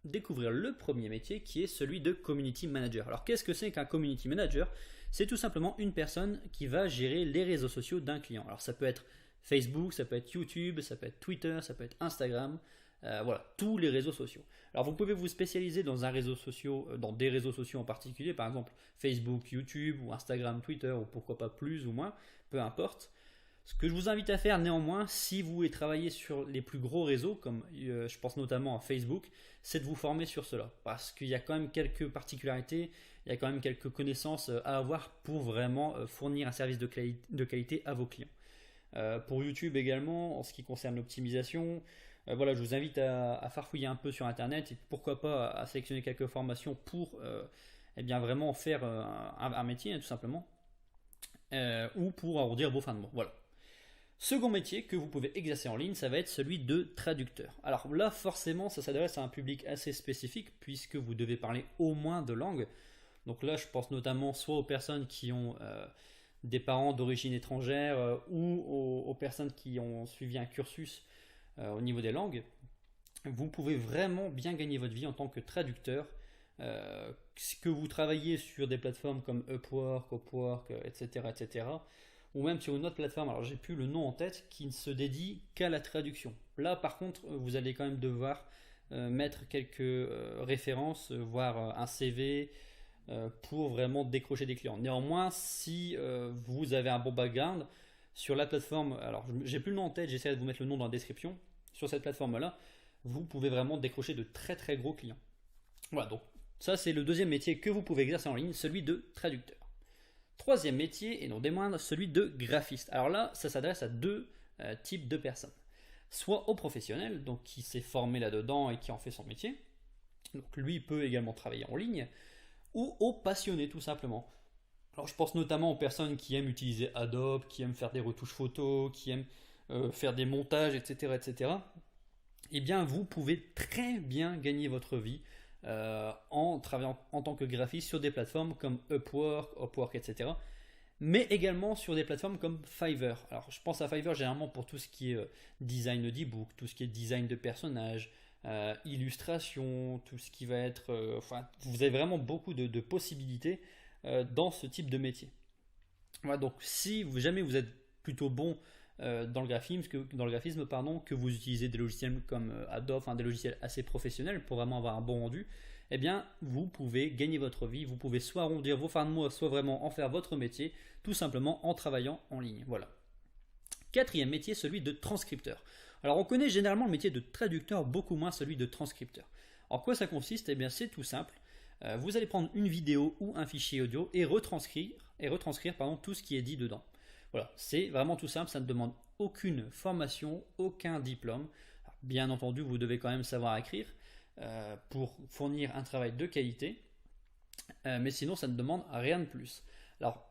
découvrir le premier métier qui est celui de Community Manager. Alors qu'est-ce que c'est qu'un Community Manager? C'est tout simplement une personne qui va gérer les réseaux sociaux d'un client. Alors ça peut être Facebook, ça peut être YouTube, ça peut être Twitter, ça peut être Instagram, voilà, tous les réseaux sociaux. Alors vous pouvez vous spécialiser dans dans des réseaux sociaux en particulier, par exemple Facebook, YouTube ou Instagram, Twitter, ou pourquoi pas plus ou moins, peu importe. Ce que je vous invite à faire néanmoins, si vous voulez travailler sur les plus gros réseaux, comme je pense notamment à Facebook, c'est de vous former sur cela. Parce qu'il y a quand même quelques particularités, il y a quand même quelques connaissances à avoir pour vraiment fournir un service de qualité à vos clients. Pour YouTube également, en ce qui concerne l'optimisation, voilà, je vous invite à farfouiller un peu sur Internet et pourquoi pas à sélectionner quelques formations pour eh bien vraiment faire un métier, hein, tout simplement, ou pour arrondir vos fins de mois. Voilà. Second métier que vous pouvez exercer en ligne, ça va être celui de traducteur. Alors là, forcément, ça s'adresse à un public assez spécifique puisque vous devez parler au moins deux langues. Donc là, je pense notamment soit aux personnes qui ont des parents d'origine étrangère ou aux personnes qui ont suivi un cursus au niveau des langues. Vous pouvez vraiment bien gagner votre vie en tant que traducteur. Que vous travaillez sur des plateformes comme Upwork, etc., etc., ou même sur une autre plateforme, alors j'ai plus le nom en tête, qui ne se dédie qu'à la traduction. Là, par contre, vous allez quand même devoir mettre quelques références, voire un CV, pour vraiment décrocher des clients. Néanmoins, si vous avez un bon background sur la plateforme, alors j'ai plus le nom en tête, j'essaie de vous mettre le nom dans la description, sur cette plateforme-là, vous pouvez vraiment décrocher de très très gros clients. Voilà, donc ça c'est le deuxième métier que vous pouvez exercer en ligne, celui de traducteur. Troisième métier, et non des moindres, celui de graphiste. Alors là, ça s'adresse à deux types de personnes. Soit au professionnel, donc qui s'est formé là-dedans et qui en fait son métier. Donc lui peut également travailler en ligne. Ou aux passionnés tout simplement. Alors je pense notamment aux personnes qui aiment utiliser Adobe, qui aiment faire des retouches photos, qui aiment faire des montages, etc., etc. Eh bien, vous pouvez très bien gagner votre vie en travaillant en tant que graphiste sur des plateformes comme Upwork, etc. Mais également sur des plateformes comme Fiverr. Alors, je pense à Fiverr généralement pour tout ce qui est design d'e-book, tout ce qui est design de personnages, illustration, tout ce qui va être. Enfin, vous avez vraiment beaucoup de possibilités dans ce type de métier. Voilà, donc si jamais vous êtes plutôt bon dans le graphisme, pardon, que vous utilisez des logiciels comme Adobe, enfin des logiciels assez professionnels pour vraiment avoir un bon rendu, eh bien vous pouvez gagner votre vie, vous pouvez soit arrondir vos fins de mois, soit vraiment en faire votre métier, tout simplement en travaillant en ligne. Voilà. Quatrième métier, celui de transcripteur. Alors on connaît généralement le métier de traducteur, beaucoup moins celui de transcripteur. En quoi ça consiste? Eh bien c'est tout simple. Vous allez prendre une vidéo ou un fichier audio et retranscrire tout ce qui est dit dedans. Voilà, c'est vraiment tout simple, ça ne demande aucune formation, aucun diplôme. Alors, bien entendu, vous devez quand même savoir écrire pour fournir un travail de qualité, mais sinon ça ne demande rien de plus. Alors,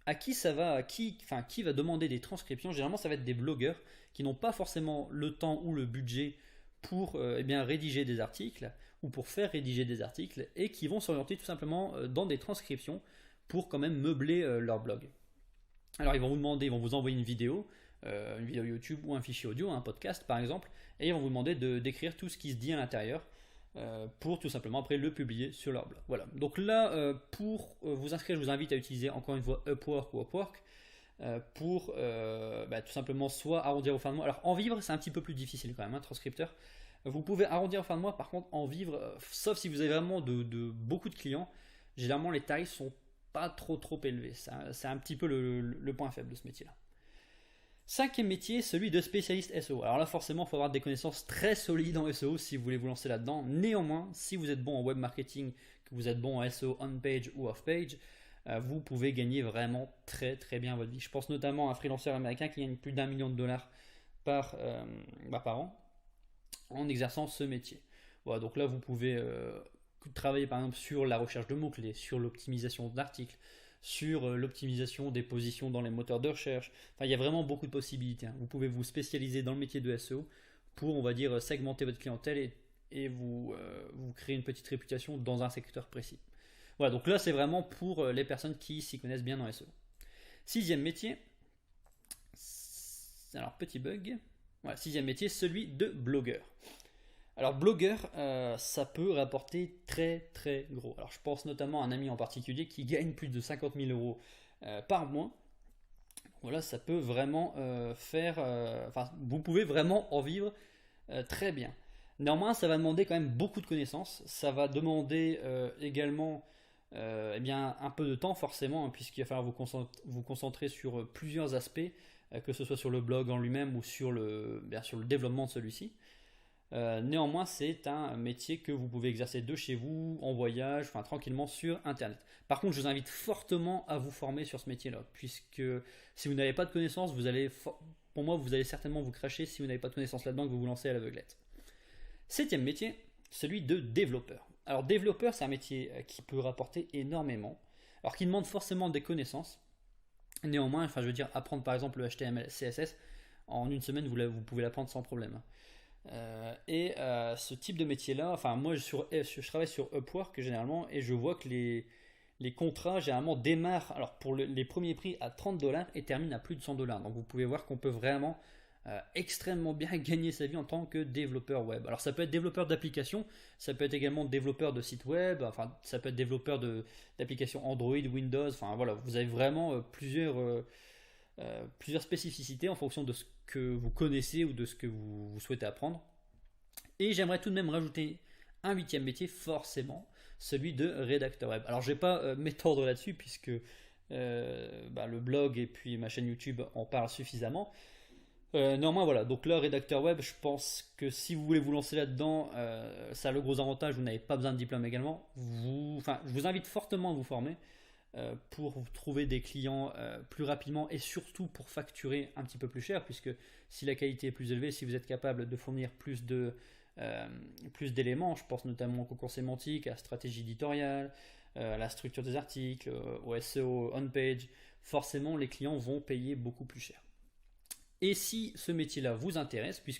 à qui ça va, qui va demander des transcriptions? Généralement, ça va être des blogueurs qui n'ont pas forcément le temps ou le budget pour eh bien, rédiger des articles ou pour faire rédiger des articles et qui vont s'orienter tout simplement dans des transcriptions pour quand même meubler leur blog. Alors ils vont vous demander, ils vont vous envoyer une vidéo YouTube ou un fichier audio, un podcast par exemple, et ils vont vous demander d'écrire tout ce qui se dit à l'intérieur pour tout simplement après le publier sur leur blog. Voilà. Donc là, pour vous inscrire, je vous invite à utiliser encore une fois Upwork ou Upwork pour tout simplement soit arrondir vos fins de mois. Alors en vivre, c'est un petit peu plus difficile quand même, transcripteur. Vous pouvez arrondir vos fins de mois, par contre en vivre, sauf si vous avez vraiment de beaucoup de clients, généralement les tarifs sont pas trop élevé. C'est un petit peu le point faible de ce métier-là. Cinquième métier, celui de spécialiste SEO. Alors là, forcément, il faut avoir des connaissances très solides en SEO si vous voulez vous lancer là-dedans. Néanmoins, si vous êtes bon en web marketing, que vous êtes bon en SEO on-page ou off-page, vous pouvez gagner vraiment très bien votre vie. Je pense notamment à un freelanceur américain qui gagne plus d'1 million de dollars par an en exerçant ce métier. Voilà, donc là, vous pouvez travailler par exemple sur la recherche de mots-clés, sur l'optimisation d'articles, sur l'optimisation des positions dans les moteurs de recherche. Enfin, il y a vraiment beaucoup de possibilités. Vous pouvez vous spécialiser dans le métier de SEO pour, on va dire, segmenter votre clientèle et vous créer une petite réputation dans un secteur précis. Voilà, donc là, c'est vraiment pour les personnes qui s'y connaissent bien en SEO. Sixième métier, alors petit bug, voilà, sixième métier, celui de blogueur. Alors blogueur, ça peut rapporter très très gros. Alors je pense notamment à un ami en particulier qui gagne plus de 50 000 euros par mois. Voilà, ça peut vraiment enfin, vous pouvez vraiment en vivre très bien. Néanmoins, ça va demander quand même beaucoup de connaissances. Ça va demander également eh bien, un peu de temps forcément, hein, puisqu'il va falloir vous concentrer sur plusieurs aspects, que ce soit sur le blog en lui-même ou sur bien sûr, le développement de celui-ci. Néanmoins, c'est un métier que vous pouvez exercer de chez vous, en voyage, enfin tranquillement sur Internet. Par contre, je vous invite fortement à vous former sur ce métier-là, puisque si vous n'avez pas de connaissances, pour moi, vous allez certainement vous cracher si vous n'avez pas de connaissances là-dedans que vous vous lancez à l'aveuglette. Septième métier, celui de développeur. Alors développeur, c'est un métier qui peut rapporter énormément, alors qui demande forcément des connaissances. Néanmoins, enfin, je veux dire, apprendre par exemple le HTML, CSS, en une semaine, vous pouvez l'apprendre sans problème. Ce type de métier-là, enfin moi je travaille sur Upwork généralement et je vois que les contrats généralement démarrent alors pour les premiers prix à 30 $ et terminent à plus de 100 $. Donc vous pouvez voir qu'on peut vraiment extrêmement bien gagner sa vie en tant que développeur web. Alors ça peut être développeur d'application, ça peut être également développeur de site web, enfin ça peut être développeur d'applications Android, Windows, enfin voilà, vous avez vraiment plusieurs spécificités en fonction de ce que vous connaissez ou de ce que vous souhaitez apprendre. Et j'aimerais tout de même rajouter un huitième métier, forcément, celui de rédacteur web. Alors je ne vais pas m'étendre là-dessus puisque le blog et puis ma chaîne YouTube en parlent suffisamment. Néanmoins, voilà, donc là, rédacteur web, je pense que si vous voulez vous lancer là-dedans, ça a le gros avantage, vous n'avez pas besoin de diplôme également. Je vous invite fortement à vous former pour trouver des clients plus rapidement et surtout pour facturer un petit peu plus cher, puisque si la qualité est plus élevée, si vous êtes capable de fournir plus d'éléments, je pense notamment au concours sémantique, à la stratégie éditoriale, à la structure des articles, au SEO, on-page, forcément les clients vont payer beaucoup plus cher. Et si ce métier-là vous intéresse, puisque